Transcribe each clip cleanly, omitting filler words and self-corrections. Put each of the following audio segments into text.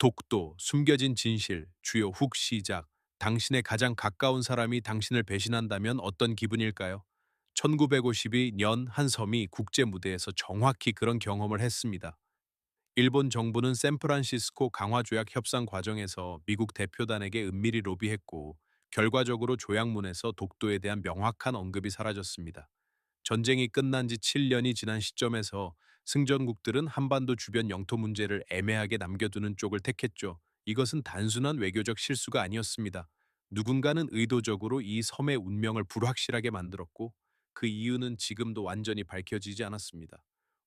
독도, 숨겨진 진실, 주요 훅 시작. 당신의 가장 가까운 사람이 당신을 배신한다면 어떤 기분일까요? 1952년 한 섬이 국제 무대에서 정확히 그런 경험을 했습니다. 일본 정부는 샌프란시스코 강화조약 협상 과정에서 미국 대표단에게 은밀히 로비했고, 결과적으로 조약문에서 독도에 대한 명확한 언급이 사라졌습니다. 전쟁이 끝난 지 7년이 지난 시점에서 승전국들은 한반도 주변 영토 문제를 애매하게 남겨두는 쪽을 택했죠. 이것은 단순한 외교적 실수가 아니었습니다. 누군가는 의도적으로 이 섬의 운명을 불확실하게 만들었고, 그 이유는 지금도 완전히 밝혀지지 않았습니다.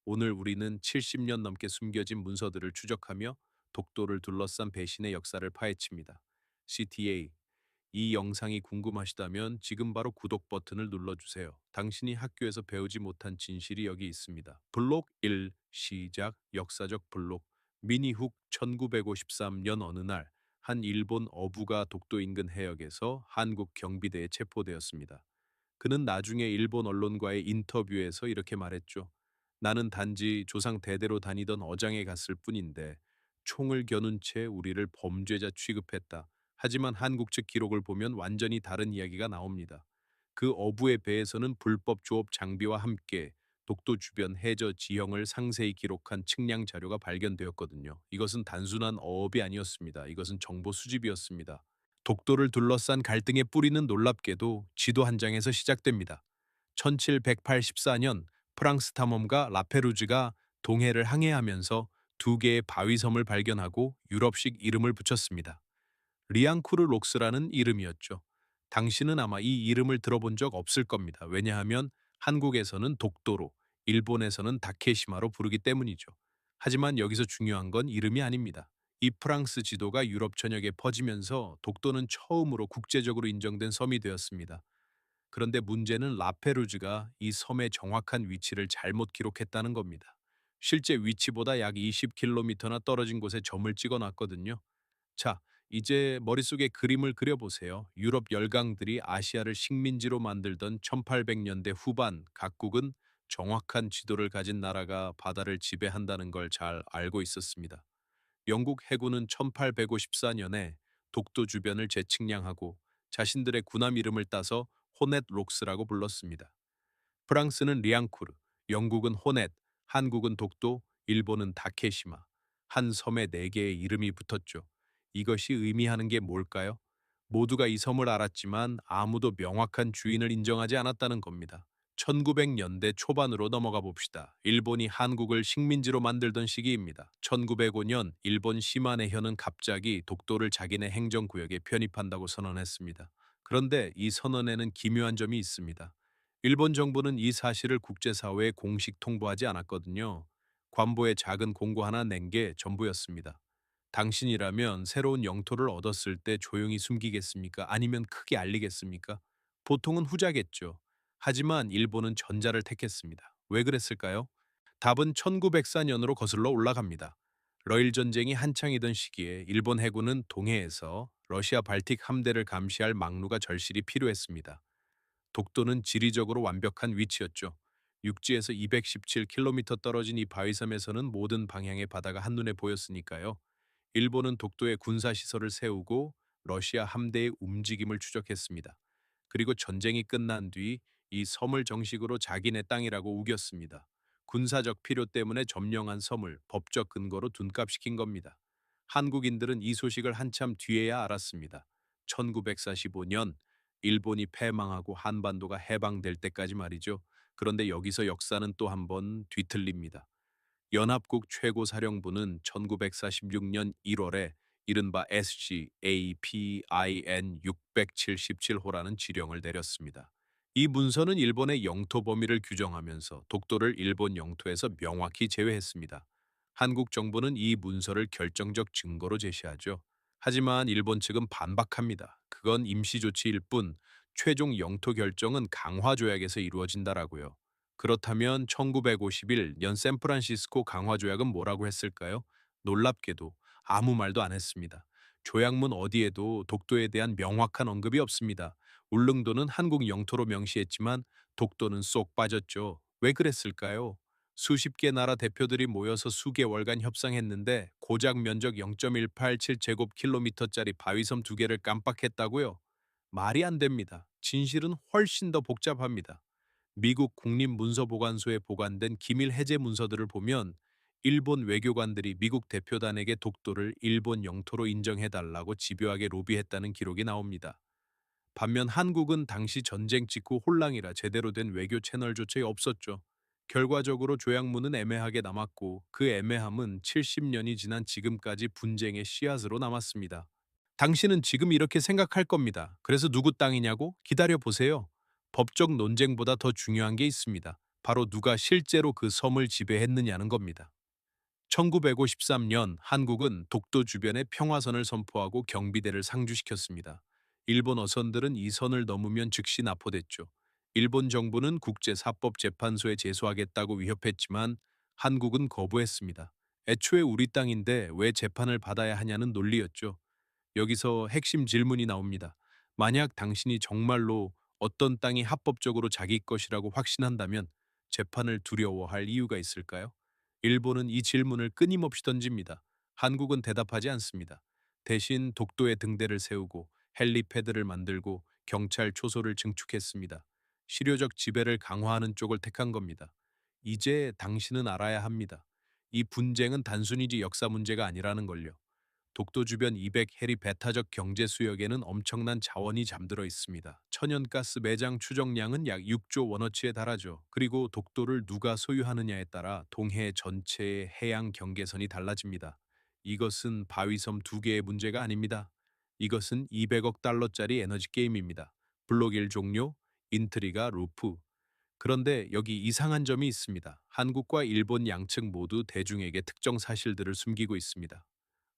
오늘 우리는 70년 넘게 숨겨진 문서들을 추적하며 독도를 둘러싼 배신의 역사를 파헤칩니다. CTA 이 영상이 궁금하시다면 지금 바로 구독 버튼을 눌러주세요. 당신이 학교에서 배우지 못한 진실이 여기 있습니다. 블록 1 시작. 역사적 블록 미니훅 1953년 어느 날 한 일본 어부가 독도 인근 해역에서 한국 경비대에 체포되었습니다. 그는 나중에 일본 언론과의 인터뷰에서 이렇게 말했죠. 나는 단지 조상 대대로 다니던 어장에 갔을 뿐인데 총을 겨눈 채 우리를 범죄자 취급했다. 하지만 한국 측 기록을 보면 완전히 다른 이야기가 나옵니다. 그 어부의 배에서는 불법 조업 장비와 함께 독도 주변 해저 지형을 상세히 기록한 측량 자료가 발견되었거든요. 이것은 단순한 어업이 아니었습니다. 이것은 정보 수집이었습니다. 독도를 둘러싼 갈등의 뿌리는 놀랍게도 지도 한 장에서 시작됩니다. 1784년 프랑스 탐험가 라페루즈가 동해를 항해하면서 두 개의 바위섬을 발견하고 유럽식 이름을 붙였습니다. 리앙쿠르 록스라는 이름이었죠. 당신은 아마 이 이름을 들어본 적 없을 겁니다. 왜냐하면 한국에서는 독도로, 일본에서는 다케시마로 부르기 때문이죠. 하지만 여기서 중요한 건 이름이 아닙니다. 이 프랑스 지도가 유럽 전역에 퍼지면서 독도는 처음으로 국제적으로 인정된 섬이 되었습니다. 그런데 문제는 라페루즈가 이 섬의 정확한 위치를 잘못 기록했다는 겁니다. 실제 위치보다 약 20km나 떨어진 곳에 점을 찍어 놨거든요. 자, 이제 머릿속에 그림을 그려보세요. 유럽 열강들이 아시아를 식민지로 만들던 1800년대 후반 각국은 정확한 지도를 가진 나라가 바다를 지배한다는 걸 잘 알고 있었습니다. 영국 해군은 1854년에 독도 주변을 재측량하고 자신들의 군함 이름을 따서 호넷 록스라고 불렀습니다. 프랑스는 리앙쿠르, 영국은 호넷, 한국은 독도, 일본은 다케시마. 한 섬에 네 개의 이름이 붙었죠. 이것이 의미하는 게 뭘까요? 모두가 이 섬을 알았지만 아무도 명확한 주인을 인정하지 않았다는 겁니다. 1900년대 초반으로 넘어가 봅시다. 일본이 한국을 식민지로 만들던 시기입니다. 1905년 일본 시마네현은 갑자기 독도를 자기네 행정구역에 편입한다고 선언했습니다. 그런데 이 선언에는 기묘한 점이 있습니다. 일본 정부는 이 사실을 국제사회에 공식 통보하지 않았거든요. 관보에 작은 공고 하나 낸 게 전부였습니다. 당신이라면 새로운 영토를 얻었을 때 조용히 숨기겠습니까? 아니면 크게 알리겠습니까? 보통은 후자겠죠. 하지만 일본은 전자를 택했습니다. 왜 그랬을까요? 답은 1904년으로 거슬러 올라갑니다. 러일 전쟁이 한창이던 시기에 일본 해군은 동해에서 러시아 발틱 함대를 감시할 막루가 절실히 필요했습니다. 독도는 지리적으로 완벽한 위치였죠. 육지에서 217km 떨어진 이 바위섬에서는 모든 방향의 바다가 한눈에 보였으니까요. 일본은 독도에 군사시설을 세우고 러시아 함대의 움직임을 추적했습니다. 그리고 전쟁이 끝난 뒤 이 섬을 정식으로 자기네 땅이라고 우겼습니다. 군사적 필요 때문에 점령한 섬을 법적 근거로 둔갑시킨 겁니다. 한국인들은 이 소식을 한참 뒤에야 알았습니다. 1945년 일본이 패망하고 한반도가 해방될 때까지 말이죠. 그런데 여기서 역사는 또 한 번 뒤틀립니다. 연합국 최고사령부는 1946년 1월에 이른바 SCAPIN 677호라는 지령을 내렸습니다. 이 문서는 일본의 영토 범위를 규정하면서 독도를 일본 영토에서 명확히 제외했습니다. 한국 정부는 이 문서를 결정적 증거로 제시하죠. 하지만 일본 측은 반박합니다. 그건 임시조치일 뿐 최종 영토 결정은 강화조약에서 이루어진다라고요. 그렇다면 1951년 샌프란시스코 강화조약은 뭐라고 했을까요? 놀랍게도 아무 말도 안 했습니다. 조약문 어디에도 독도에 대한 명확한 언급이 없습니다. 울릉도는 한국 영토로 명시했지만 독도는 쏙 빠졌죠. 왜 그랬을까요? 수십 개 나라 대표들이 모여서 수개월간 협상했는데 고작 면적 0.187제곱킬로미터짜리 바위섬 두 개를 깜빡했다고요? 말이 안 됩니다. 진실은 훨씬 더 복잡합니다. 미국 국립문서보관소에 보관된 기밀 해제 문서들을 보면 일본 외교관들이 미국 대표단에게 독도를 일본 영토로 인정해달라고 집요하게 로비했다는 기록이 나옵니다. 반면 한국은 당시 전쟁 직후 홀랑이라 제대로 된 외교 채널조차 없었죠. 결과적으로 조약문은 애매하게 남았고 그 애매함은 70년이 지난 지금까지 분쟁의 씨앗으로 남았습니다. 당신은 지금 이렇게 생각할 겁니다. 그래서 누구 땅이냐고? 기다려 보세요. 법적 논쟁보다 더 중요한 게 있습니다. 바로 누가 실제로 그 섬을 지배했느냐는 겁니다. 1953년 한국은 독도 주변에 평화선을 선포하고 경비대를 상주시켰습니다. 일본 어선들은 이 선을 넘으면 즉시 납포됐죠. 일본 정부는 국제사법재판소에 제소하겠다고 위협했지만 한국은 거부했습니다. 애초에 우리 땅인데 왜 재판을 받아야 하냐는 논리였죠. 여기서 핵심 질문이 나옵니다. 만약 당신이 정말로 어떤 땅이 합법적으로 자기 것이라고 확신한다면 재판을 두려워할 이유가 있을까요? 일본은 이 질문을 끊임없이 던집니다. 한국은 대답하지 않습니다. 대신 독도에 등대를 세우고 헬리패드를 만들고 경찰 초소를 증축했습니다. 실효적 지배를 강화하는 쪽을 택한 겁니다. 이제 당신은 알아야 합니다. 이 분쟁은 단순히지 역사 문제가 아니라는 걸요. 독도 주변 200해리 배타적 경제 수역에는 엄청난 자원이 잠들어 있습니다. 천연가스 매장 추정량은 약 6조 원어치에 달하죠. 그리고 독도를 누가 소유하느냐에 따라 동해 전체의 해양 경계선이 달라집니다. 이것은 바위섬 두 개의 문제가 아닙니다. 이것은 200억 달러짜리 에너지 게임입니다. 블록 1 종료, 인트리가 루프. 그런데 여기 이상한 점이 있습니다. 한국과 일본 양측 모두 대중에게 특정 사실들을 숨기고 있습니다.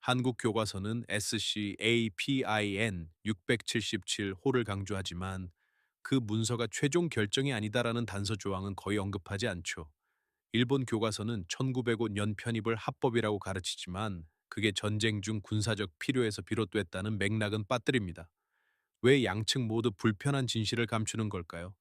한국 교과서는 SCAPIN 677호를 강조하지만 그 문서가 최종 결정이 아니다라는 단서 조항은 거의 언급하지 않죠. 일본 교과서는 1905년 편입을 합법이라고 가르치지만 그게 전쟁 중 군사적 필요에서 비롯됐다는 맥락은 빠뜨립니다. 왜 양측 모두 불편한 진실을 감추는 걸까요?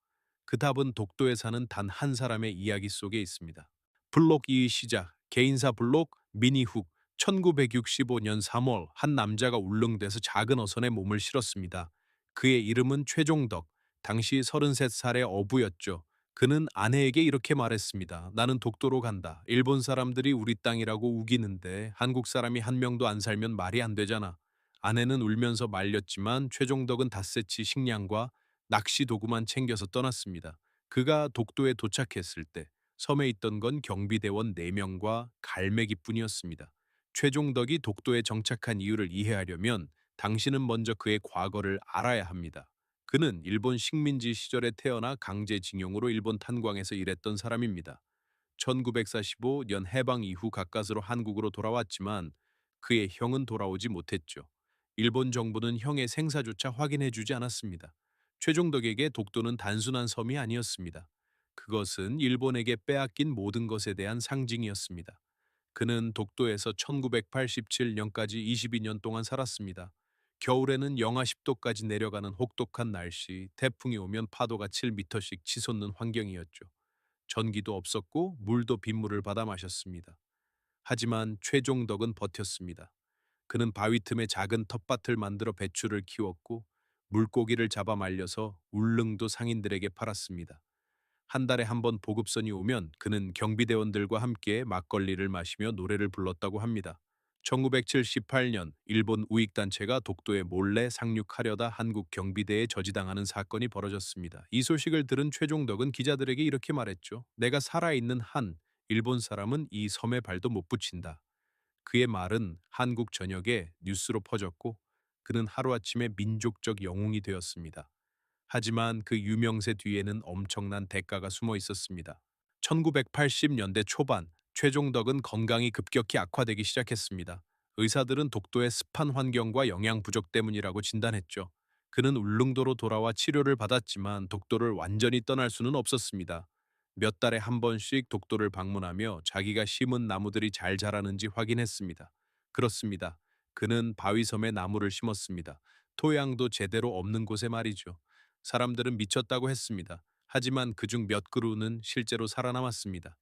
그 답은 독도에 사는 단 한 사람의 이야기 속에 있습니다. 블록 2의 시작, 개인사 블록, 미니훅, 1965년 3월 한 남자가 울릉도에서 작은 어선에 몸을 실었습니다. 그의 이름은 최종덕, 당시 33살의 어부였죠. 그는 아내에게 이렇게 말했습니다. 나는 독도로 간다. 일본 사람들이 우리 땅이라고 우기는데 한국 사람이 한 명도 안 살면 말이 안 되잖아. 아내는 울면서 말렸지만 최종덕은 닷새치 식량과 낚시 도구만 챙겨서 떠났습니다. 그가 독도에 도착했을 때 섬에 있던 건 경비대원 4명과 갈매기뿐이었습니다. 최종덕이 독도에 정착한 이유를 이해하려면 당신은 먼저 그의 과거를 알아야 합니다. 그는 일본 식민지 시절에 태어나 강제징용으로 일본 탄광에서 일했던 사람입니다. 1945년 해방 이후 가까스로 한국으로 돌아왔지만 그의 형은 돌아오지 못했죠. 일본 정부는 형의 생사조차 확인해주지 않았습니다. 최종덕에게 독도는 단순한 섬이 아니었습니다. 그것은 일본에게 빼앗긴 모든 것에 대한 상징이었습니다. 그는 독도에서 1987년까지 22년 동안 살았습니다. 겨울에는 영하 10도까지 내려가는 혹독한 날씨, 태풍이 오면 파도가 7미터씩 치솟는 환경이었죠. 전기도 없었고 물도 빗물을 받아 마셨습니다. 하지만 최종덕은 버텼습니다. 그는 바위 틈에 작은 텃밭을 만들어 배추를 키웠고 물고기를 잡아 말려서 울릉도 상인들에게 팔았습니다. 한 달에 한 번 보급선이 오면 그는 경비대원들과 함께 막걸리를 마시며 노래를 불렀다고 합니다. 1978년 일본 우익단체가 독도에 몰래 상륙하려다 한국 경비대에 저지당하는 사건이 벌어졌습니다. 이 소식을 들은 최종덕은 기자들에게 이렇게 말했죠. 내가 살아있는 한 일본 사람은 이 섬에 발도 못 붙인다. 그의 말은 한국 전역에 뉴스로 퍼졌고 그는 하루아침에 민족적 영웅이 되었습니다. 하지만 그 유명세 뒤에는 엄청난 대가가 숨어 있었습니다. 1980년대 초반 최종덕은 건강이 급격히 악화되기 시작했습니다. 의사들은 독도의 습한 환경과 영양 부족 때문이라고 진단했죠. 그는 울릉도로 돌아와 치료를 받았지만 독도를 완전히 떠날 수는 없었습니다. 몇 달에 한 번씩 독도를 방문하며 자기가 심은 나무들이 잘 자라는지 확인했습니다. 그렇습니다. 그는 바위섬에 나무를 심었습니다. 토양도 제대로 없는 곳에 말이죠. 사람들은 미쳤다고 했습니다. 하지만 그중 몇 그루는 실제로 살아남았습니다.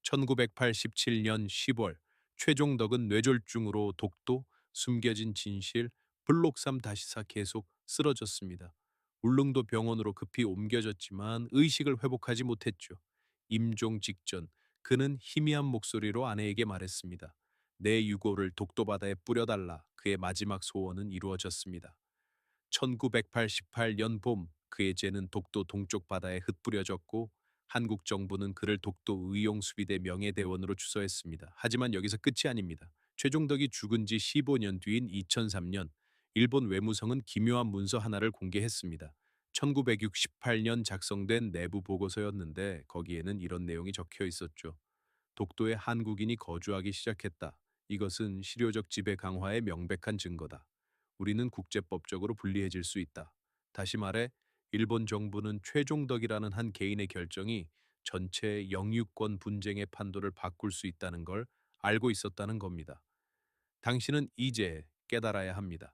1987년 10월 최종덕은 뇌졸중으로 독도, 숨겨진 진실, 블록삼 다시사 계속 쓰러졌습니다. 울릉도 병원으로 급히 옮겨졌지만 의식을 회복하지 못했죠. 임종 직전 그는 희미한 목소리로 아내에게 말했습니다. 내 유고를 독도바다에 뿌려달라. 그의 마지막 소원은 이루어졌습니다. 1988년 봄 그의 죄는 독도 동쪽 바다에 흩뿌려졌고 한국 정부는 그를 독도 의용수비대 명예대원으로 추서했습니다. 하지만 여기서 끝이 아닙니다. 최종덕이 죽은 지 15년 뒤인 2003년 일본 외무성은 기묘한 문서 하나를 공개했습니다. 1968년 작성된 내부 보고서였는데 거기에는 이런 내용이 적혀 있었죠. 독도에 한국인이 거주하기 시작했다. 이것은 실효적 지배 강화의 명백한 증거다. 우리는 국제법적으로 불리해질 수 있다. 다시 말해 일본 정부는 최종덕이라는 한 개인의 결정이 전체 영유권 분쟁의 판도를 바꿀 수 있다는 걸 알고 있었다는 겁니다. 당신은 이제 깨달아야 합니다.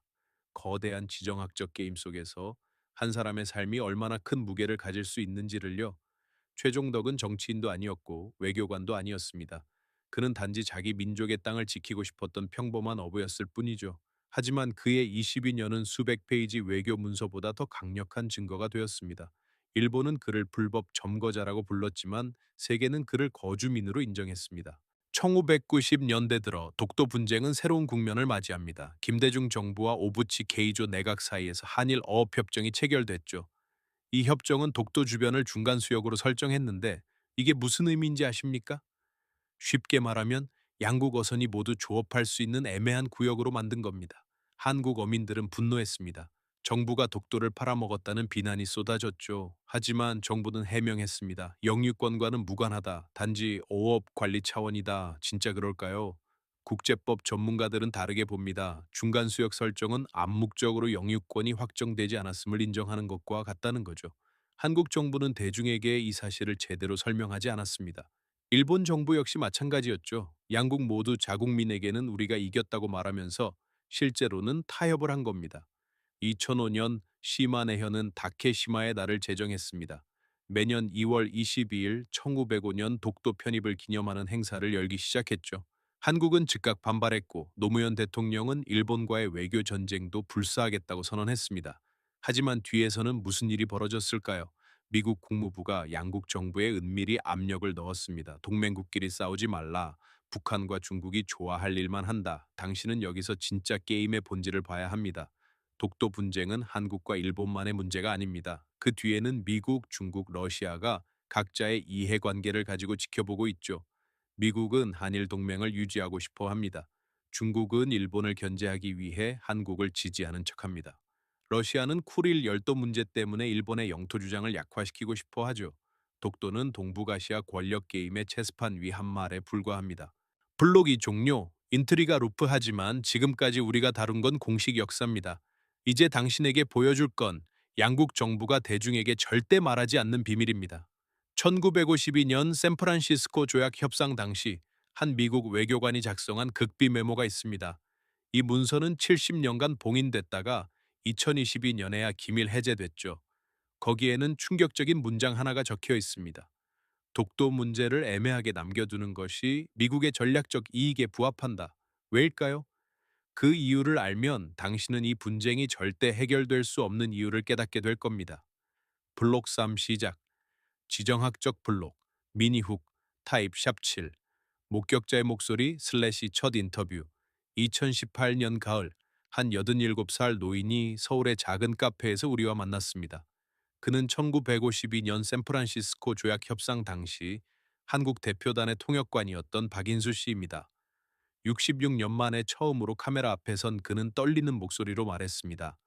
거대한 지정학적 게임 속에서 한 사람의 삶이 얼마나 큰 무게를 가질 수 있는지를요. 최종덕은 정치인도 아니었고 외교관도 아니었습니다. 그는 단지 자기 민족의 땅을 지키고 싶었던 평범한 어부였을 뿐이죠. 하지만 그의 22년은 수백 페이지 외교 문서보다 더 강력한 증거가 되었습니다. 일본은 그를 불법 점거자라고 불렀지만 세계는 그를 거주민으로 인정했습니다. 1990년대 들어 독도 분쟁은 새로운 국면을 맞이합니다. 김대중 정부와 오부치 게이조 내각 사이에서 한일 어업협정이 체결됐죠. 이 협정은 독도 주변을 중간 수역으로 설정했는데 이게 무슨 의미인지 아십니까? 쉽게 말하면 양국 어선이 모두 조업할 수 있는 애매한 구역으로 만든 겁니다. 한국 어민들은 분노했습니다. 정부가 독도를 팔아먹었다는 비난이 쏟아졌죠. 하지만 정부는 해명했습니다. 영유권과는 무관하다. 단지 어업 관리 차원이다. 진짜 그럴까요? 국제법 전문가들은 다르게 봅니다. 중간 수역 설정은 암묵적으로 영유권이 확정되지 않았음을 인정하는 것과 같다는 거죠. 한국 정부는 대중에게 이 사실을 제대로 설명하지 않았습니다. 일본 정부 역시 마찬가지였죠. 양국 모두 자국민에게는 우리가 이겼다고 말하면서 실제로는 타협을 한 겁니다. 2005년 시마네현은 다케시마의 날을 제정했습니다. 매년 2월 22일 1905년 독도 편입을 기념하는 행사를 열기 시작했죠. 한국은 즉각 반발했고 노무현 대통령은 일본과의 외교 전쟁도 불사하겠다고 선언했습니다. 하지만 뒤에서는 무슨 일이 벌어졌을까요? 미국 국무부가 양국 정부에 은밀히 압력을 넣었습니다. 동맹국끼리 싸우지 말라. 북한과 중국이 좋아할 일만 한다. 당신은 여기서 진짜 게임의 본질을 봐야 합니다. 독도 분쟁은 한국과 일본만의 문제가 아닙니다. 그 뒤에는 미국, 중국, 러시아가 각자의 이해관계를 가지고 지켜보고 있죠. 미국은 한일 동맹을 유지하고 싶어 합니다. 중국은 일본을 견제하기 위해 한국을 지지하는 척합니다. 러시아는 쿠릴 열도 문제 때문에 일본의 영토 주장을 약화시키고 싶어 하죠. 독도는 동북아시아 권력 게임의 체스판 위 한 말에 불과합니다. 블록이 종료, 인트리가 루프하지만 지금까지 우리가 다룬 건 공식 역사입니다. 이제 당신에게 보여줄 건 양국 정부가 대중에게 절대 말하지 않는 비밀입니다. 1952년 샌프란시스코 조약 협상 당시 한 미국 외교관이 작성한 극비 메모가 있습니다. 이 문서는 70년간 봉인됐다가 2022년에야 기밀 해제됐죠. 거기에는 충격적인 문장 하나가 적혀 있습니다. 독도 문제를 애매하게 남겨두는 것이 미국의 전략적 이익에 부합한다. 왜일까요? 그 이유를 알면 당신은 이 분쟁이 절대 해결될 수 없는 이유를 깨닫게 될 겁니다. 블록 3 시작. 지정학적 블록, 미니훅, 타입 샵7, 목격자의 목소리 슬래시 첫 인터뷰. 2018년 가을, 한 87살 노인이 서울의 작은 카페에서 우리와 만났습니다. 그는 1952년 샌프란시스코 조약 협상 당시 한국 대표단의 통역관이었던 박인수 씨입니다. 66년 만에 처음으로 카메라 앞에 선 그는 떨리는 목소리로 말했습니다.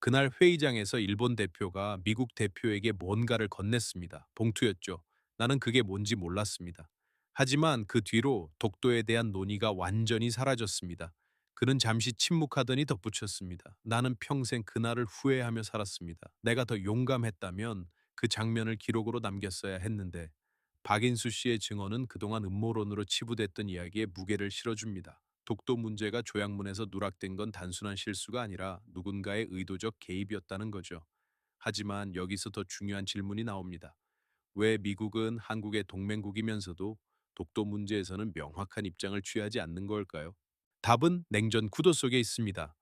그날 회의장에서 일본 대표가 미국 대표에게 뭔가를 건넸습니다. 봉투였죠. 나는 그게 뭔지 몰랐습니다. 하지만 그 뒤로 독도에 대한 논의가 완전히 사라졌습니다. 그는 잠시 침묵하더니 덧붙였습니다. 나는 평생 그날을 후회하며 살았습니다. 내가 더 용감했다면 그 장면을 기록으로 남겼어야 했는데 박인수 씨의 증언은 그동안 음모론으로 치부됐던 이야기에 무게를 실어줍니다. 독도 문제가 조약문에서 누락된 건 단순한 실수가 아니라 누군가의 의도적 개입이었다는 거죠. 하지만 여기서 더 중요한 질문이 나옵니다. 왜 미국은 한국의 동맹국이면서도 독도 문제에서는 명확한 입장을 취하지 않는 걸까요? 답은 냉전 구도 속에 있습니다.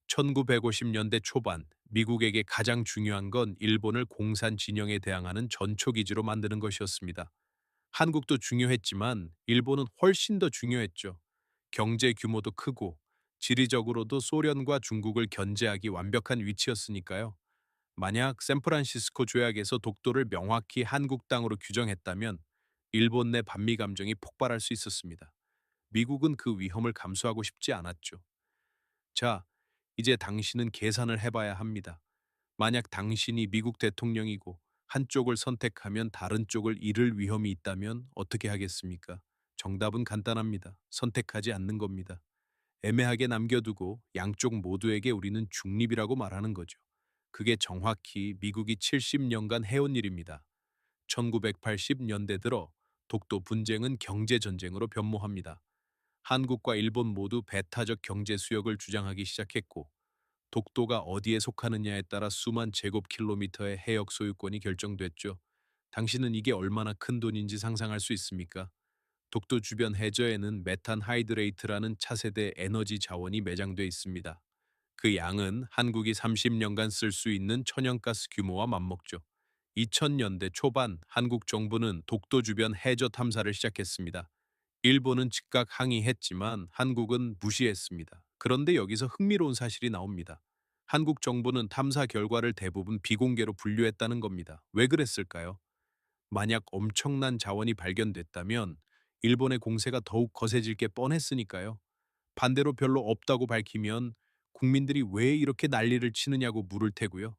1950년대 초반 미국에게 가장 중요한 건 일본을 공산 진영에 대항하는 전초기지로 만드는 것이었습니다. 한국도 중요했지만 일본은 훨씬 더 중요했죠. 경제 규모도 크고 지리적으로도 소련과 중국을 견제하기 완벽한 위치였으니까요. 만약 샌프란시스코 조약에서 독도를 명확히 한국 땅으로 규정했다면 일본 내 반미 감정이 폭발할 수 있었습니다. 미국은 그 위험을 감수하고 싶지 않았죠. 자, 이제 당신은 계산을 해봐야 합니다. 만약 당신이 미국 대통령이고 한쪽을 선택하면 다른 쪽을 잃을 위험이 있다면 어떻게 하겠습니까? 정답은 간단합니다. 선택하지 않는 겁니다. 애매하게 남겨두고 양쪽 모두에게 우리는 중립이라고 말하는 거죠. 그게 정확히 미국이 70년간 해온 일입니다. 1980년대 들어 독도 분쟁은 경제 전쟁으로 변모합니다. 한국과 일본 모두 배타적 경제 수역을 주장하기 시작했고 독도가 어디에 속하느냐에 따라 수만 제곱킬로미터의 해역 소유권이 결정됐죠. 당신은 이게 얼마나 큰 돈인지 상상할 수 있습니까? 독도 주변 해저에는 메탄 하이드레이트라는 차세대 에너지 자원이 매장돼 있습니다. 그 양은 한국이 30년간 쓸 수 있는 천연가스 규모와 맞먹죠. 2000년대 초반 한국 정부는 독도 주변 해저 탐사를 시작했습니다. 일본은 즉각 항의했지만 한국은 무시했습니다. 그런데 여기서 흥미로운 사실이 나옵니다. 한국 정부는 탐사 결과를 대부분 비공개로 분류했다는 겁니다. 왜 그랬을까요? 만약 엄청난 자원이 발견됐다면 일본의 공세가 더욱 거세질 게 뻔했으니까요. 반대로 별로 없다고 밝히면 국민들이 왜 이렇게 난리를 치느냐고 물을 테고요.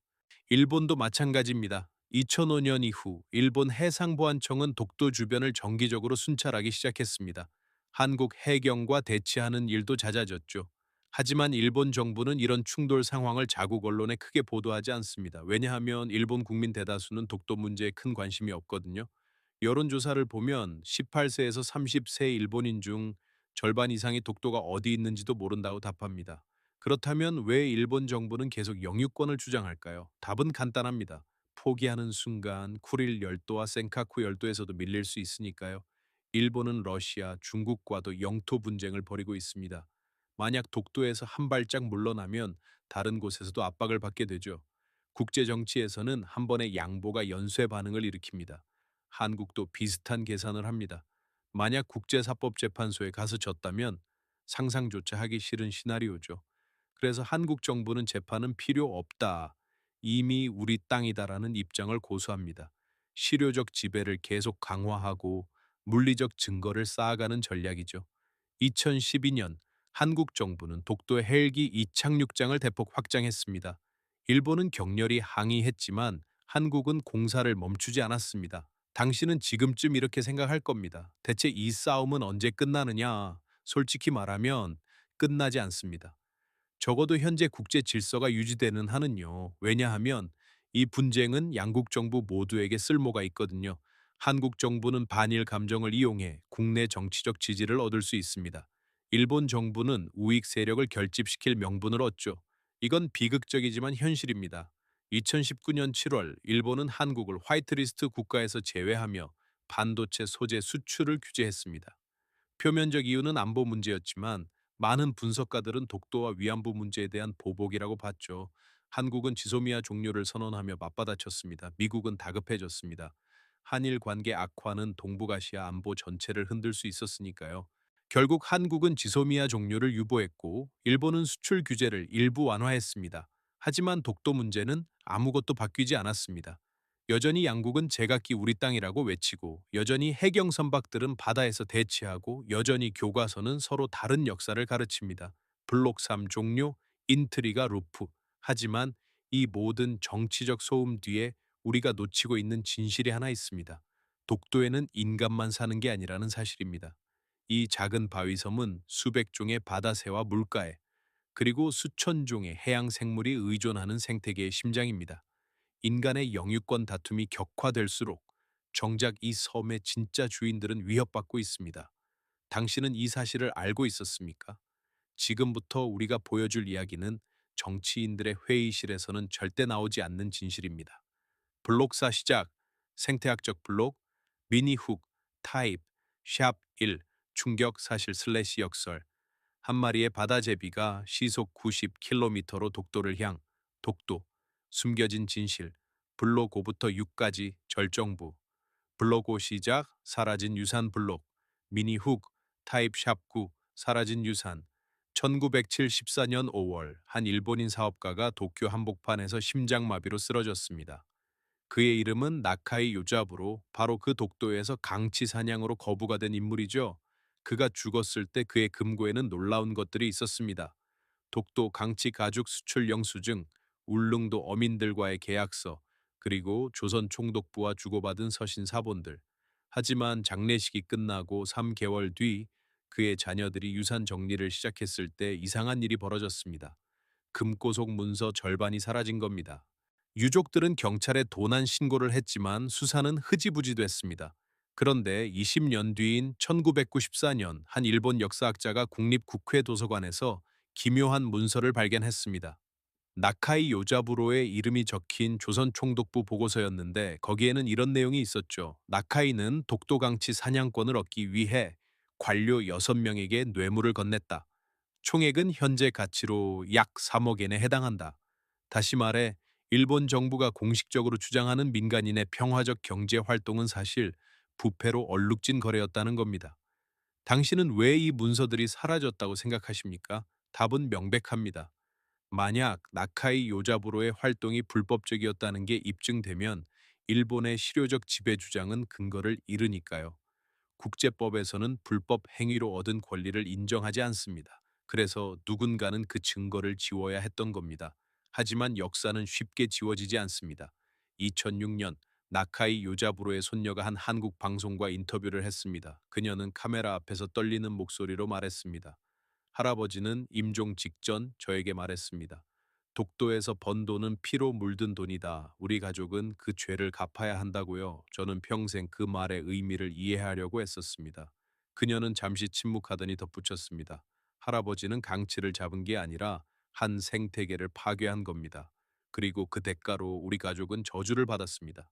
일본도 마찬가지입니다. 2005년 이후 일본 해상보안청은 독도 주변을 정기적으로 순찰하기 시작했습니다. 한국 해경과 대치하는 일도 잦아졌죠. 하지만 일본 정부는 이런 충돌 상황을 자국 언론에 크게 보도하지 않습니다. 왜냐하면 일본 국민 대다수는 독도 문제에 큰 관심이 없거든요. 여론조사를 보면 18세에서 30세 일본인 중 절반 이상이 독도가 어디 있는지도 모른다고 답합니다. 그렇다면 왜 일본 정부는 계속 영유권을 주장할까요? 답은 간단합니다. 포기하는 순간 쿠릴 열도와 센카쿠 열도에서도 밀릴 수 있으니까요. 일본은 러시아, 중국과도 영토 분쟁을 벌이고 있습니다. 만약 독도에서 한 발짝 물러나면 다른 곳에서도 압박을 받게 되죠. 국제 정치에서는 한 번의 양보가 연쇄 반응을 일으킵니다. 한국도 비슷한 계산을 합니다. 만약 국제사법재판소에 가서 졌다면 상상조차 하기 싫은 시나리오죠. 그래서 한국 정부는 재판은 필요 없다. 이미 우리 땅이다라는 입장을 고수합니다. 실효적 지배를 계속 강화하고 물리적 증거를 쌓아가는 전략이죠. 2012년 한국 정부는 독도 헬기 이착륙장을 대폭 확장했습니다. 일본은 격렬히 항의했지만 한국은 공사를 멈추지 않았습니다. 당신은 지금쯤 이렇게 생각할 겁니다. 대체 이 싸움은 언제 끝나느냐? 솔직히 말하면 끝나지 않습니다. 적어도 현재 국제 질서가 유지되는 한은요. 왜냐하면 이 분쟁은 양국 정부 모두에게 쓸모가 있거든요. 한국 정부는 반일 감정을 이용해 국내 정치적 지지를 얻을 수 있습니다. 일본 정부는 우익 세력을 결집시킬 명분을 얻죠. 이건 비극적이지만 현실입니다. 2019년 7월 일본은 한국을 화이트리스트 국가에서 제외하며 반도체 소재 수출을 규제했습니다. 표면적 이유는 안보 문제였지만 많은 분석가들은 독도와 위안부 문제에 대한 보복이라고 봤죠. 한국은 지소미아 종료를 선언하며 맞받아쳤습니다. 미국은 다급해졌습니다. 한일 관계 악화는 동북아시아 안보 전체를 흔들 수 있었으니까요. 결국 한국은 지소미아 종료를 유보했고 일본은 수출 규제를 일부 완화했습니다. 하지만 독도 문제는 아무것도 바뀌지 않았습니다. 여전히 양국은 제각기 우리 땅이라고 외치고 여전히 해경 선박들은 바다에서 대치하고 여전히 교과서는 서로 다른 역사를 가르칩니다. 블록 3 종료, 인트리가 루프. 하지만 이 모든 정치적 소음 뒤에 우리가 놓치고 있는 진실이 하나 있습니다. 독도에는 인간만 사는 게 아니라는 사실입니다. 이 작은 바위섬은 수백 종의 바다새와 물가에 그리고 수천 종의 해양 생물이 의존하는 생태계의 심장입니다. 인간의 영유권 다툼이 격화될수록 정작 이 섬의 진짜 주인들은 위협받고 있습니다. 당신은 이 사실을 알고 있었습니까? 지금부터 우리가 보여줄 이야기는 정치인들의 회의실에서는 절대 나오지 않는 진실입니다. 블록사 시작, 생태학적 블록, 미니훅, 타입, 샵 1. 충격 사실 슬래시 역설. 한 마리의 바다제비가 시속 90km로 독도를 향. 독도. 숨겨진 진실. 블록 5부터 6까지 절정부. 블록 5 시작. 사라진 유산 블록. 미니 훅. 타입 샵 9. 사라진 유산. 1974년 5월 한 일본인 사업가가 도쿄 한복판에서 심장마비로 쓰러졌습니다. 그의 이름은 나카이 요자부로 바로 그 독도에서 강치 사냥으로 거부가 된 인물이죠. 그가 죽었을 때 그의 금고에는 놀라운 것들이 있었습니다. 독도 강치 가죽 수출 영수증, 울릉도 어민들과의 계약서, 그리고 조선 총독부와 주고받은 서신 사본들. 하지만 장례식이 끝나고 3개월 뒤 그의 자녀들이 유산 정리를 시작했을 때 이상한 일이 벌어졌습니다. 금고속 문서 절반이 사라진 겁니다. 유족들은 경찰에 도난 신고를 했지만 수사는 흐지부지 됐습니다. 그런데 20년 뒤인 1994년 한 일본 역사학자가 국립국회도서관에서 기묘한 문서를 발견했습니다. 나카이 요자부로의 이름이 적힌 조선 총독부 보고서였는데 거기에는 이런 내용이 있었죠. 나카이는 독도강치 사냥권을 얻기 위해 관료 6명에게 뇌물을 건넸다. 총액은 현재 가치로 약 3억 엔에 해당한다. 다시 말해 일본 정부가 공식적으로 주장하는 민간인의 평화적 경제 활동은 사실 부패로 얼룩진 거래였다는 겁니다. 당신은 왜 이 문서들이 사라졌다고 생각하십니까? 답은 명백합니다. 만약 나카이 요자부로의 활동이 불법적이었다는 게 입증되면 일본의 실효적 지배 주장은 근거를 잃으니까요. 국제법에서는 불법 행위로 얻은 권리를 인정하지 않습니다. 그래서 누군가는 그 증거를 지워야 했던 겁니다. 하지만 역사는 쉽게 지워지지 않습니다. 2006년 나카이 요자부로의 손녀가 한 한국 방송과 인터뷰를 했습니다. 그녀는 카메라 앞에서 떨리는 목소리로 말했습니다. 할아버지는 임종 직전 저에게 말했습니다. 독도에서 번 돈은 피로 물든 돈이다. 우리 가족은 그 죄를 갚아야 한다고요. 저는 평생 그 말의 의미를 이해하려고 했었습니다. 그녀는 잠시 침묵하더니 덧붙였습니다. 할아버지는 강치를 잡은 게 아니라 한 생태계를 파괴한 겁니다. 그리고 그 대가로 우리 가족은 저주를 받았습니다.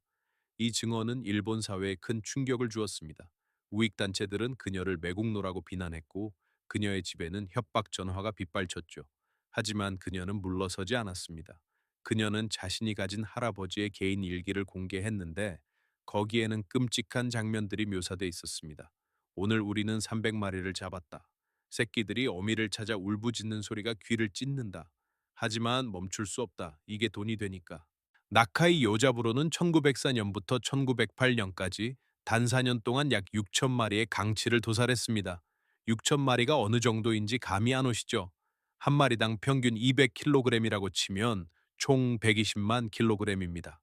이 증언은 일본 사회에 큰 충격을 주었습니다. 우익단체들은 그녀를 매국노라고 비난했고 그녀의 집에는 협박 전화가 빗발쳤죠. 하지만 그녀는 물러서지 않았습니다. 그녀는 자신이 가진 할아버지의 개인 일기를 공개했는데 거기에는 끔찍한 장면들이 묘사돼 있었습니다. 오늘 우리는 300마리를 잡았다. 새끼들이 어미를 찾아 울부짖는 소리가 귀를 찢는다. 하지만 멈출 수 없다. 이게 돈이 되니까. 나카이 요자부로는 1904년부터 1908년까지 단 4년 동안 약 6천 마리의 강치를 도살했습니다. 6천 마리가 어느 정도인지 감이 안 오시죠? 한 마리당 평균 200kg이라고 치면 총 120만 kg입니다.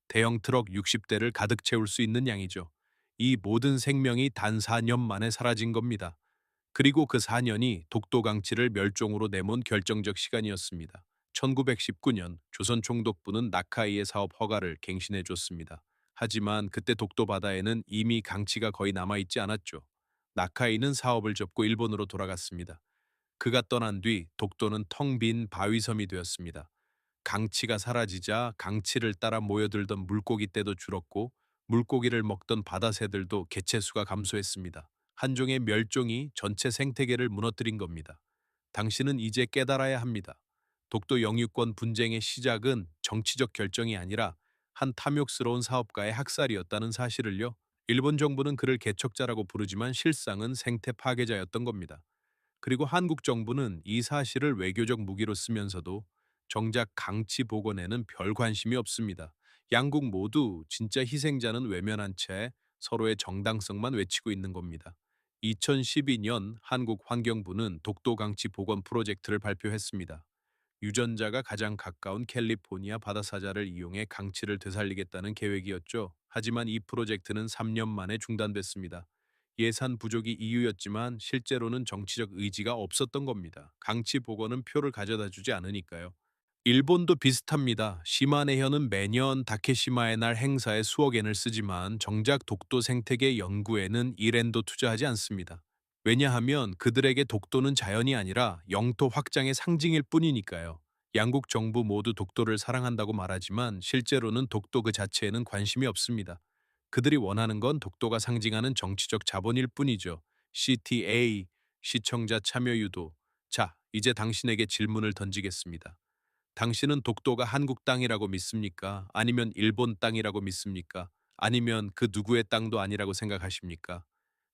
대형 트럭 60대를 가득 채울 수 있는 양이죠. 이 모든 생명이 단 4년 만에 사라진 겁니다. 그리고 그 4년이 독도강치를 멸종으로 내몬 결정적 시간이었습니다. 1919년 조선 총독부는 나카이의 사업 허가를 갱신해 줬습니다. 하지만 그때 독도 바다에는 이미 강치가 거의 남아있지 않았죠. 나카이는 사업을 접고 일본으로 돌아갔습니다. 그가 떠난 뒤 독도는 텅 빈 바위섬이 되었습니다. 강치가 사라지자 강치를 따라 모여들던 물고기 떼도 줄었고 물고기를 먹던 바다새들도 개체수가 감소했습니다. 한 종의 멸종이 전체 생태계를 무너뜨린 겁니다. 당신은 이제 깨달아야 합니다. 독도 영유권 분쟁의 시작은 정치적 결정이 아니라 한 탐욕스러운 사업가의 학살이었다는 사실을요. 일본 정부는 그를 개척자라고 부르지만 실상은 생태 파괴자였던 겁니다. 그리고 한국 정부는 이 사실을 외교적 무기로 쓰면서도 정작 강치 복원에는 별 관심이 없습니다. 양국 모두 진짜 희생자는 외면한 채 서로의 정당성만 외치고 있는 겁니다. 2012년 한국 환경부는 독도 강치 복원 프로젝트를 발표했습니다. 유전자가 가장 가까운 캘리포니아 바다사자를 이용해 강치를 되살리겠다는 계획이었죠. 하지만 이 프로젝트는 3년 만에 중단됐습니다. 예산 부족이 이유였지만 실제로는 정치적 의지가 없었던 겁니다. 강치 복원은 표를 가져다 주지 않으니까요. 일본도 비슷합니다. 시마네현은 매년 다케시마의 날 행사에 수억 엔을 쓰지만 정작 독도 생태계 연구에는 1엔도 투자하지 않습니다. 왜냐하면 그들에게 독도는 자연이 아니라 영토 확장의 상징일 뿐이니까요. 양국 정부 모두 독도를 사랑한다고 말하지만 실제로는 독도 그 자체에는 관심이 없습니다. 그들이 원하는 건 독도가 상징하는 정치적 자본일 뿐이죠. CTA, 시청자 참여 유도. 자, 이제 당신에게 질문을 던지겠습니다. 당신은 독도가 한국 땅이라고 믿습니까? 아니면 일본 땅이라고 믿습니까? 아니면 그 누구의 땅도 아니라고 생각하십니까?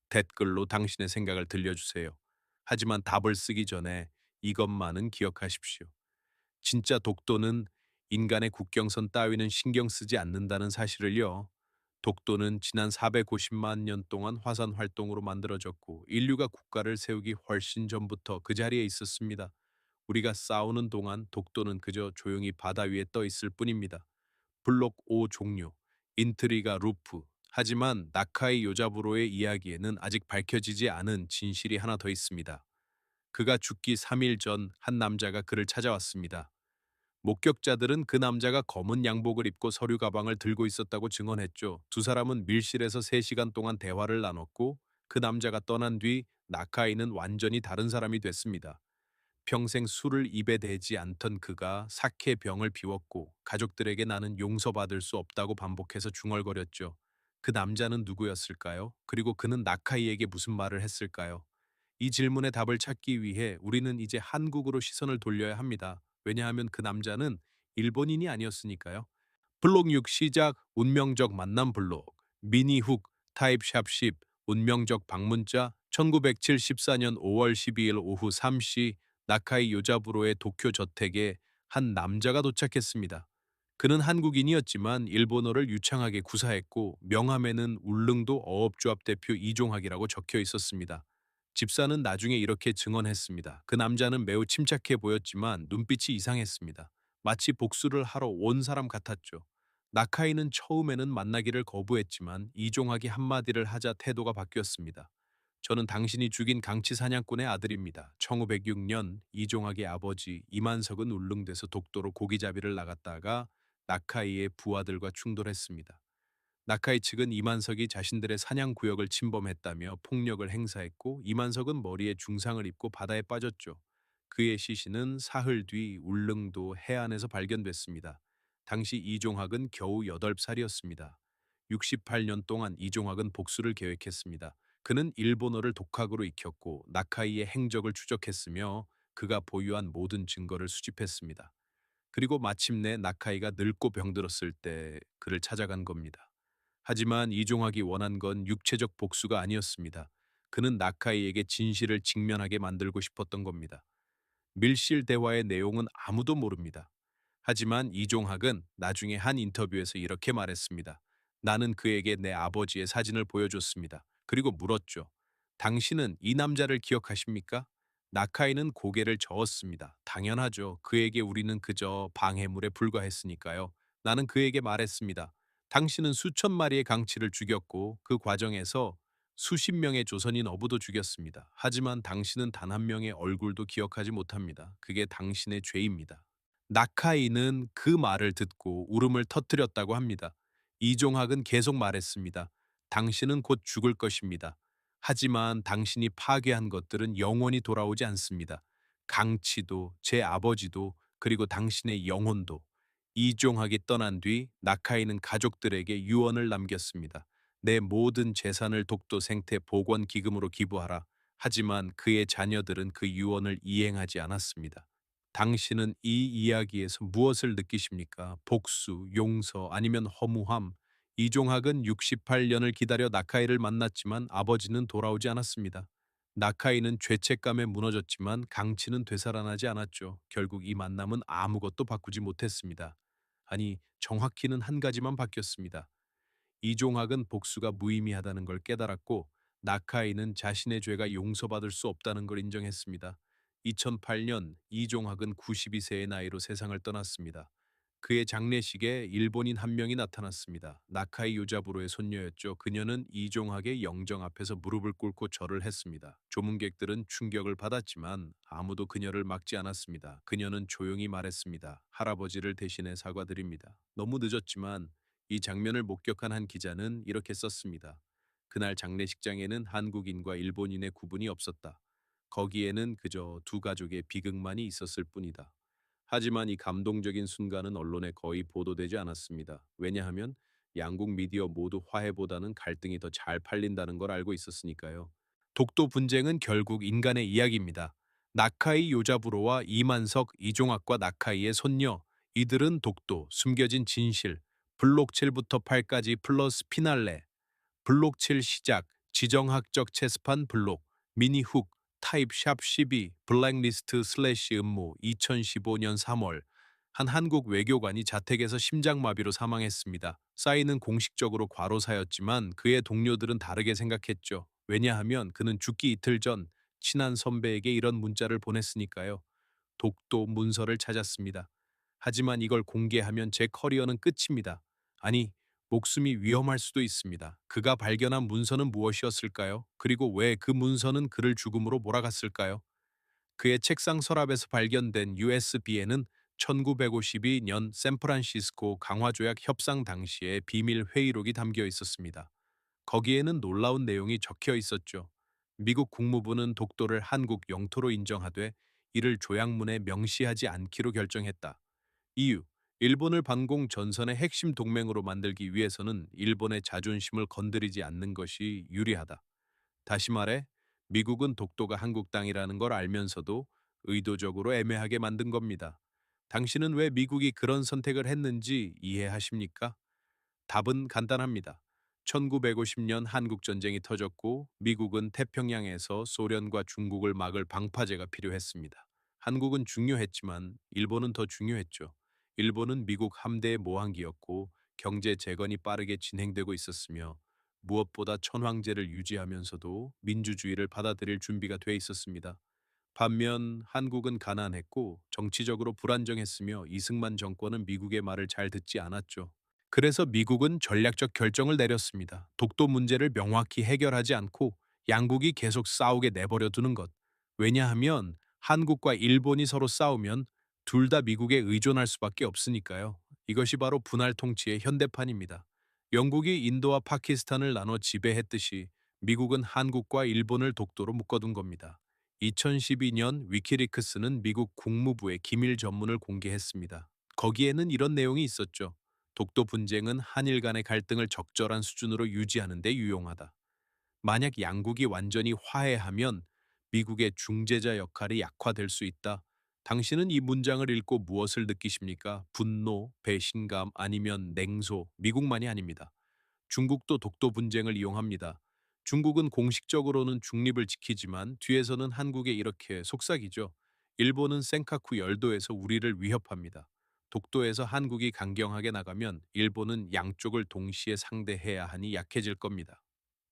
댓글로 당신의 생각을 들려주세요. 하지만 답을 쓰기 전에 이것만은 기억하십시오. 진짜 독도는 인간의 국경선 따위는 신경 쓰지 않는다는 사실을요. 독도는 지난 450만 년 동안 화산 활동으로 만들어졌고 인류가 국가를 세우기 훨씬 전부터 그 자리에 있었습니다. 우리가 싸우는 동안 독도는 그저 조용히 바다 위에 떠 있을 뿐입니다. 블록 5 종료, 인트리가 루프. 하지만 나카이 요자부로의 이야기에는 아직 밝혀지지 않은 진실이 하나 더 있습니다. 그가 죽기 3일 전 한 남자가 그를 찾아왔습니다. 목격자들은 그 남자가 검은 양복을 입고 서류 가방을 들고 있었다고 증언했죠. 두 사람은 밀실에서 3시간 동안 대화를 나눴고 그 남자가 떠난 뒤 나카이는 완전히 다른 사람이 됐습니다. 평생 술을 입에 대지 않던 그가 사케 병을 비웠고 가족들에게 나는 용서받을 수 없다고 반복해서 중얼거렸죠. 그 남자는 누구였을까요? 그리고 그는 나카이에게 무슨 말을 했을까요? 이 질문의 답을 찾기 위해 우리는 이제 한국으로 시선을 돌려야 합니다. 왜냐하면 그 남자는 일본인이 아니었으니까요. 블록 6 시작 운명적 만남 블록 미니훅 타입샵 10 운명적 방문자 1974년 5월 12일 오후 3시 나카이 요자부로의 도쿄 저택에 한 남자가 도착했습니다. 그는 한국인이었지만 일본어를 유창하게 구사했고 명함에는 울릉도 어업조합 대표 이종학이라고 적혀 있었습니다. 집사는 나중에 이렇게 증언했습니다. 그 남자는 매우 침착해 보였지만 눈빛이 이상했습니다. 마치 복수를 하러 온 사람 같았죠. 나카이는 처음에는 만나기를 거부했지만 이종학이 한마디를 하자 태도가 바뀌었습니다. 저는 당신이 죽인 강치 사냥꾼의 아들입니다. 1506년 이종학의 아버지 이만석은 울릉도에서 독도로 고기잡이를 나갔다가 나카이의 부하들과 충돌했습니다. 나카이 측은 이만석이 자신들의 사냥 구역을 침범했다며 폭력을 행사했고 이만석은 머리에 중상을 입고 바다에 빠졌죠. 그의 시신은 사흘 뒤 울릉도 해안에서 발견됐습니다. 당시 이종학은 겨우 8살이었습니다. 68년 동안 이종학은 복수를 계획했습니다. 그는 일본어를 독학으로 익혔고 나카이의 행적을 추적했으며 그가 보유한 모든 증거를 수집했습니다. 그리고 마침내 나카이가 늙고 병들었을 때 그를 찾아간 겁니다. 하지만 이종학이 원한 건 육체적 복수가 아니었습니다. 그는 나카이에게 진실을 직면하게 만들고 싶었던 겁니다. 밀실 대화의 내용은 아무도 모릅니다. 하지만 이종학은 나중에 한 인터뷰에서 이렇게 말했습니다. 나는 그에게 내 아버지의 사진을 보여줬습니다. 그리고 물었죠. 당신은 이 남자를 기억하십니까? 나카이는 고개를 저었습니다. 당연하죠. 그에게 우리는 그저 방해물에 불과했으니까요. 나는 그에게 말했습니다. 당신은 수천 마리의 강치를 죽였고 그 과정에서 수십 명의 조선인 어부도 죽였습니다. 하지만 당신은 단 한 명의 얼굴도 기억하지 못합니다. 그게 당신의 죄입니다. 나카이는 그 말을 듣고 울음을 터뜨렸다고 합니다. 이종학은 계속 말했습니다. 당신은 곧 죽을 것입니다. 하지만 당신이 파괴한 것들은 영원히 돌아오지 않습니다. 강치도, 제 아버지도, 그리고 당신의 영혼도. 이종학이 떠난 뒤 나카이는 가족들에게 유언을 남겼습니다. 내 모든 재산을 독도 생태 보건 기금으로 기부하라. 하지만 그의 자녀들은 그 유언을 이행하지 않았습니다. 당신은 이 이야기에서 무엇을 느끼십니까? 복수, 용서, 아니면 허무함? 이종학은 68년을 기다려 나카이를 만났지만 아버지는 돌아오지 않았습니다. 나카이는 죄책감에 무너졌지만 강치는 되살아나지 않았죠. 결국 이 만남은 아무것도 바꾸지 못했습니다. 아니, 정확히는 한 가지만 바뀌었습니다. 이종학은 복수가 무의미하다는 걸 깨달았고 나카이는 자신의 죄가 용서받을 수 없다는 걸 인정했습니다. 2008년 이종학은 92세의 나이로 세상을 떠났습니다. 그의 장례식에 일본인 한 명이 나타났습니다. 나카이 요자부로의 손녀였죠. 그녀는 이종학의 영정 앞에서 무릎을 꿇고 절을 했습니다. 조문객들은 충격을 받았지만 아무도 그녀를 막지 않았습니다. 그녀는 조용히 말했습니다. 할아버지를 대신해 사과드립니다. 너무 늦었지만 이 장면을 목격한 한 기자는 이렇게 썼습니다. 그날 장례식장에는 한국인과 일본인의 구분이 없었다. 거기에는 그저 두 가족의 비극만이 있었을 뿐이다. 하지만 이 감동적인 순간은 언론에 거의 보도되지 않았습니다. 왜냐하면 양국 미디어 모두 화해보다는 갈등이 더 잘 팔린다는 걸 알고 있었으니까요. 독도 분쟁은 결국 인간의 이야기입니다. 나카이 요자부로와 이만석, 이종학과 나카이의 손녀, 이들은 독도, 숨겨진 진실, 블록 7부터 8까지 플러스 피날레, 블록 7 시작, 지정학적 체스판 블록, 미니훅, 타입샵 12, 블랙리스트 슬래시 음모 2015년 3월 한 한국 외교관이 자택에서 심장마비로 사망했습니다. 싸이는 공식적으로 과로사였지만 그의 동료들은 다르게 생각했죠. 왜냐하면 그는 죽기 이틀 전 친한 선배에게 이런 문자를 보냈으니까요. 독도 문서를 찾았습니다. 하지만 이걸 공개하면 제 커리어는 끝입니다. 아니, 목숨이 위험할 수도 있습니다. 그가 발견한 문서는 무엇이었을까요? 그리고 왜 그 문서는 그를 죽음으로 몰아갔을까요? 그의 책상 서랍에서 발견된 USB에는 1952년 샌프란시스코 강화조약 협상 당시의 비밀 회의록이 담겨 있었습니다. 거기에는 놀라운 내용이 적혀 있었죠. 미국 국무부는 독도를 한국 영토로 인정하되 이를 조약문에 명시하지 않기로 결정했다. 이유, 일본을 반공 전선의 핵심 동맹으로 만들기 위해서는 일본의 자존심을 건드리지 않는 것이 유리하다. 다시 말해, 미국은 독도가 한국 땅이라는 걸 알면서도 의도적으로 애매하게 만든 겁니다. 당신은 왜 미국이 그런 선택을 했는지 이해하십니까? 답은 간단합니다. 1950년 한국전쟁이 터졌고 미국은 태평양에서 소련과 중국을 막을 방파제가 필요했습니다. 한국은 중요했지만 일본은 더 중요했죠. 일본은 미국 함대의 모항기였고 경제 재건이 빠르게 진행되고 있었으며 무엇보다 천황제를 유지하면서도 민주주의를 받아들일 준비가 돼 있었습니다. 반면 한국은 가난했고 정치적으로 불안정했으며 이승만 정권은 미국의 말을 잘 듣지 않았죠. 그래서 미국은 전략적 결정을 내렸습니다. 독도 문제를 명확히 해결하지 않고 양국이 계속 싸우게 내버려 두는 것. 왜냐하면 한국과 일본이 서로 싸우면 둘 다 미국에 의존할 수밖에 없으니까요. 이것이 바로 분할 통치의 현대판입니다. 영국이 인도와 파키스탄을 나눠 지배했듯이 미국은 한국과 일본을 독도로 묶어둔 겁니다. 2012년 위키리크스는 미국 국무부의 기밀 전문을 공개했습니다. 거기에는 이런 내용이 있었죠. 독도 분쟁은 한일 간의 갈등을 적절한 수준으로 유지하는 데 유용하다. 만약 양국이 완전히 화해하면 미국의 중재자 역할이 약화될 수 있다. 당신은 이 문장을 읽고 무엇을 느끼십니까? 분노, 배신감, 아니면 냉소, 미국만이 아닙니다. 중국도 독도 분쟁을 이용합니다. 중국은 공식적으로는 중립을 지키지만 뒤에서는 한국에 이렇게 속삭이죠. 일본은 센카쿠 열도에서 우리를 위협합니다. 독도에서 한국이 강경하게 나가면 일본은 양쪽을 동시에 상대해야 하니 약해질 겁니다.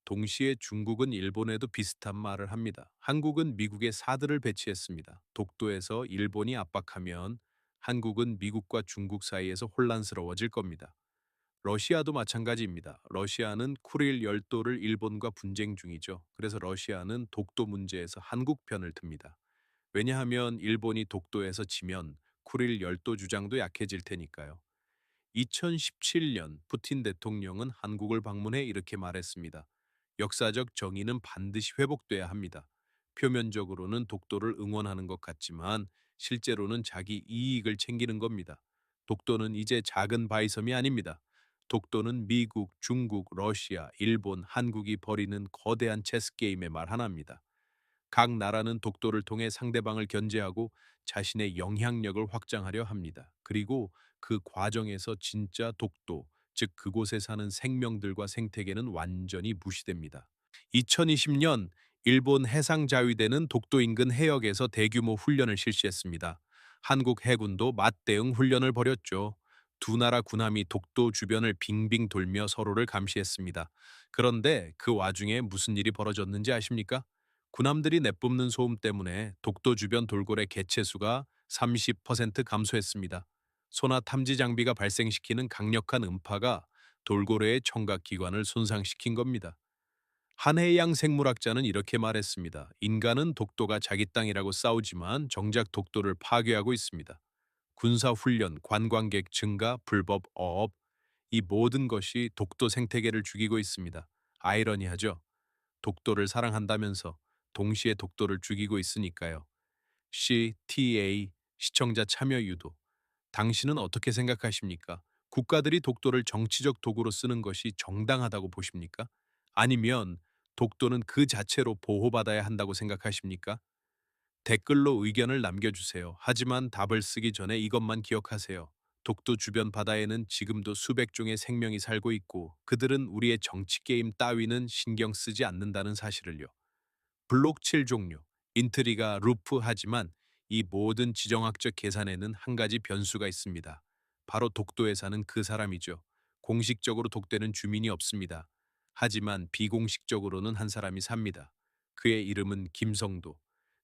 동시에 중국은 일본에도 비슷한 말을 합니다. 한국은 미국에 사드를 배치했습니다. 독도에서 일본이 압박하면 한국은 미국과 중국 사이에서 혼란스러워질 겁니다. 러시아도 마찬가지입니다. 러시아는 쿠릴 열도를 일본과 분쟁 중이죠. 그래서 러시아는 독도 문제에서 한국 편을 듭니다. 왜냐하면 일본이 독도에서 지면 쿠릴 열도 주장도 약해질 테니까요. 2017년 푸틴 대통령은 한국을 방문해 이렇게 말했습니다. 역사적 정의는 반드시 회복돼야 합니다. 표면적으로는 독도를 응원하는 것 같지만 실제로는 자기 이익을 챙기는 겁니다. 독도는 이제 작은 바위섬이 아닙니다. 독도는 미국, 중국, 러시아, 일본, 한국이 벌이는 거대한 체스 게임의 말 하나입니다. 각 나라는 독도를 통해 상대방을 견제하고 자신의 영향력을 확장하려 합니다. 그리고 그 과정에서 진짜 독도, 즉 그곳에 사는 생명들과 생태계는 완전히 무시됩니다. 2020년 일본 해상자위대는 독도 인근 해역에서 대규모 훈련을 실시했습니다. 한국 해군도 맞대응 훈련을 벌였죠. 두 나라 군함이 독도 주변을 빙빙 돌며 서로를 감시했습니다. 그런데 그 와중에 무슨 일이 벌어졌는지 아십니까? 군함들이 내뿜는 소음 때문에 독도 주변 돌고래 개체수가 30% 감소했습니다. 소나 탐지 장비가 발생시키는 강력한 음파가 돌고래의 청각기관을 손상시킨 겁니다. 한해양 생물학자는 이렇게 말했습니다. 인간은 독도가 자기 땅이라고 싸우지만 정작 독도를 파괴하고 있습니다. 군사훈련, 관광객 증가, 불법 어업, 이 모든 것이 독도 생태계를 죽이고 있습니다. 아이러니하죠? 독도를 사랑한다면서 동시에 독도를 죽이고 있으니까요. CTA 시청자 참여 유도. 당신은 어떻게 생각하십니까? 국가들이 독도를 정치적 도구로 쓰는 것이 정당하다고 보십니까? 아니면 독도는 그 자체로 보호받아야 한다고 생각하십니까? 댓글로 의견을 남겨주세요. 하지만 답을 쓰기 전에 이것만 기억하세요. 독도 주변 바다에는 지금도 수백 종의 생명이 살고 있고 그들은 우리의 정치 게임 따위는 신경 쓰지 않는다는 사실을요. 블록 7 종류, 인트리가 루프하지만 이 모든 지정학적 계산에는 한 가지 변수가 있습니다. 바로 독도에 사는 그 사람이죠. 공식적으로 독도는 주민이 없습니다. 하지만 비공식적으로는 한 사람이 삽니다. 그의 이름은 김성도.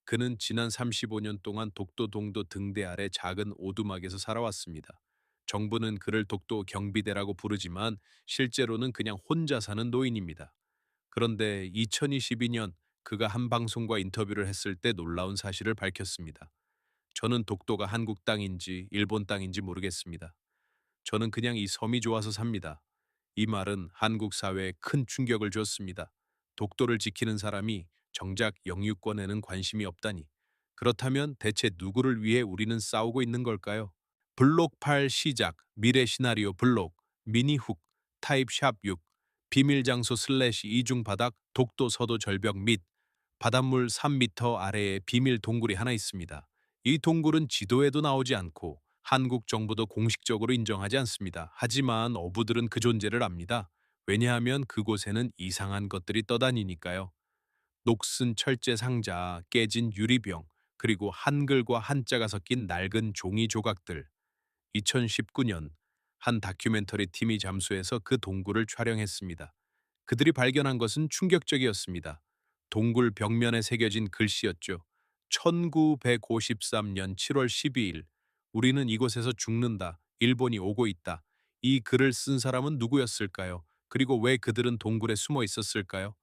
그는 지난 35년 동안 독도 동도 등대 아래 작은 오두막에서 살아왔습니다. 정부는 그를 독도 경비대라고 부르지만 실제로는 그냥 혼자 사는 노인입니다. 그런데 2022년 그가 한 방송과 인터뷰를 했을 때 놀라운 사실을 밝혔습니다. 저는 독도가 한국 땅인지 일본 땅인지 모르겠습니다. 저는 그냥 이 섬이 좋아서 삽니다. 이 말은 한국 사회에 큰 충격을 줬습니다. 독도를 지키는 사람이 정작 영유권에는 관심이 없다니. 그렇다면 대체 누구를 위해 우리는 싸우고 있는 걸까요? 블록 8 시작, 미래 시나리오 블록, 미니훅, 타입 샵 6, 비밀 장소 슬래시 이중 바닥, 독도 서도 절벽 및 바닷물 3m 아래에 비밀 동굴이 하나 있습니다. 이 동굴은 지도에도 나오지 않고 한국 정부도 공식적으로 인정하지 않습니다. 하지만 어부들은 그 존재를 압니다. 왜냐하면 그곳에는 이상한 것들이 떠다니니까요. 녹슨 철제 상자, 깨진 유리병, 그리고 한글과 한자가 섞인 낡은 종이 조각들. 2019년 한 다큐멘터리 팀이 잠수해서 그 동굴을 촬영했습니다. 그들이 발견한 것은 충격적이었습니다. 동굴 벽면에 새겨진 글씨였죠. 1953년 7월 12일, 우리는 이곳에서 죽는다. 일본이 오고 있다. 이 글을 쓴 사람은 누구였을까요? 그리고 왜 그들은 동굴에 숨어 있었을까요?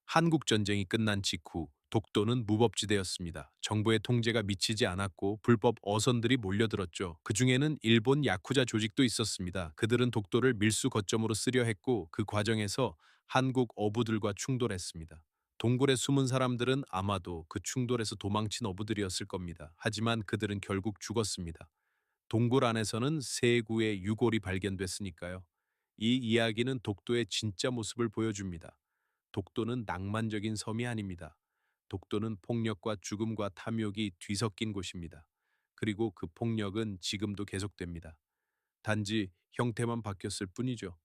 한국 전쟁이 끝난 직후 독도는 무법지대였습니다. 정부의 통제가 미치지 않았고 불법 어선들이 몰려들었죠. 그 중에는 일본 야쿠자 조직도 있었습니다. 그들은 독도를 밀수 거점으로 쓰려 했고 그 과정에서 한국 어부들과 충돌했습니다. 동굴에 숨은 사람들은 아마도 그 충돌에서 도망친 어부들이었을 겁니다. 하지만 그들은 결국 죽었습니다. 동굴 안에서는 세 구의 유골이 발견됐으니까요. 이 이야기는 독도의 진짜 모습을 보여줍니다. 독도는 낭만적인 섬이 아닙니다. 독도는 폭력과 죽음과 탐욕이 뒤섞인 곳입니다. 그리고 그 폭력은 지금도 계속됩니다. 단지 형태만 바뀌었을 뿐이죠.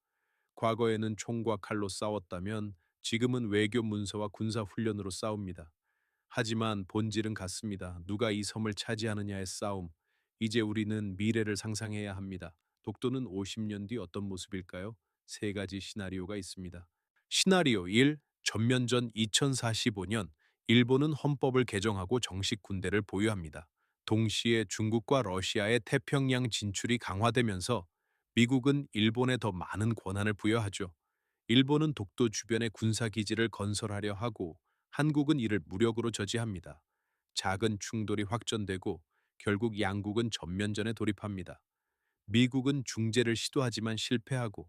과거에는 총과 칼로 싸웠다면 지금은 외교 문서와 군사 훈련으로 싸웁니다. 하지만 본질은 같습니다. 누가 이 섬을 차지하느냐의 싸움. 이제 우리는 미래를 상상해야 합니다. 독도는 50년 뒤 어떤 모습일까요? 세 가지 시나리오가 있습니다. 시나리오 1. 전면전 2045년 일본은 헌법을 개정하고 정식 군대를 보유합니다. 동시에 중국과 러시아의 태평양 진출이 강화되면서 미국은 일본에 더 많은 권한을 부여하죠. 일본은 독도 주변에 군사기지를 건설하려 하고 한국은 이를 무력으로 저지합니다. 작은 충돌이 확전되고 결국 양국은 전면전에 돌입합니다. 미국은 중재를 시도하지만 실패하고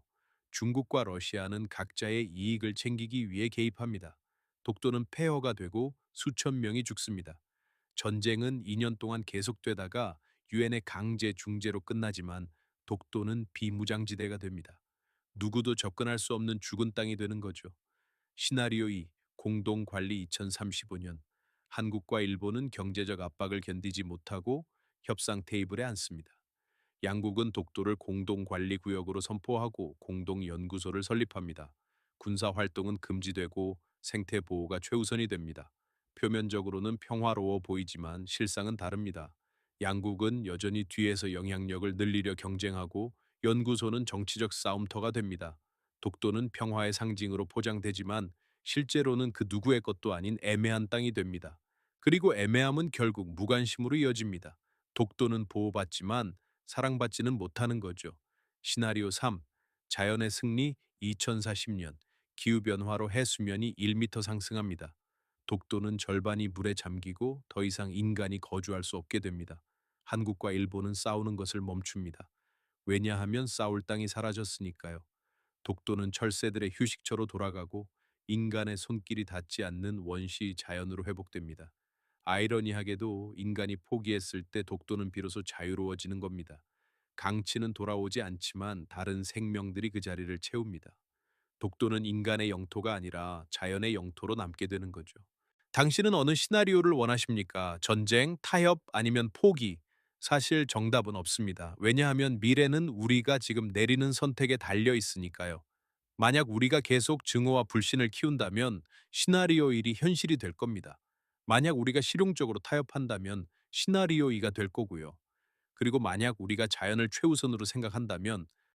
중국과 러시아는 각자의 이익을 챙기기 위해 개입합니다. 독도는 폐허가 되고 수천 명이 죽습니다. 전쟁은 2년 동안 계속되다가 유엔의 강제 중재로 끝나지만 독도는 비무장지대가 됩니다. 누구도 접근할 수 없는 죽은 땅이 되는 거죠. 시나리오 2. 공동관리 2035년 한국과 일본은 경제적 압박을 견디지 못하고 협상 테이블에 앉습니다. 양국은 독도를 공동관리구역으로 선포하고 공동연구소를 설립합니다. 군사활동은 금지되고 생태보호가 최우선이 됩니다. 표면적으로는 평화로워 보이지만 실상은 다릅니다. 양국은 여전히 뒤에서 영향력을 늘리려 경쟁하고 연구소는 정치적 싸움터가 됩니다. 독도는 평화의 상징으로 포장되지만 실제로는 그 누구의 것도 아닌 애매한 땅이 됩니다. 그리고 애매함은 결국 무관심으로 이어집니다. 독도는 보호받지만 사랑받지는 못하는 거죠. 시나리오 3. 자연의 승리 2040년 기후변화로 해수면이 1m 상승합니다. 독도는 절반이 물에 잠기고 더 이상 인간이 거주할 수 없게 됩니다. 한국과 일본은 싸우는 것을 멈춥니다. 왜냐하면 싸울 땅이 사라졌으니까요. 독도는 철새들의 휴식처로 돌아가고 인간의 손길이 닿지 않는 원시 자연으로 회복됩니다. 아이러니하게도 인간이 포기했을 때 독도는 비로소 자유로워지는 겁니다. 강치는 돌아오지 않지만 다른 생명들이 그 자리를 채웁니다. 독도는 인간의 영토가 아니라 자연의 영토로 남게 되는 거죠. 당신은 어느 시나리오를 원하십니까? 전쟁, 타협, 아니면 포기? 사실 정답은 없습니다. 왜냐하면 미래는 우리가 지금 내리는 선택에 달려 있으니까요. 만약 우리가 계속 증오와 불신을 키운다면 시나리오 1이 현실이 될 겁니다. 만약 우리가 실용적으로 타협한다면 시나리오 2가 될 거고요. 그리고 만약 우리가 자연을 최우선으로 생각한다면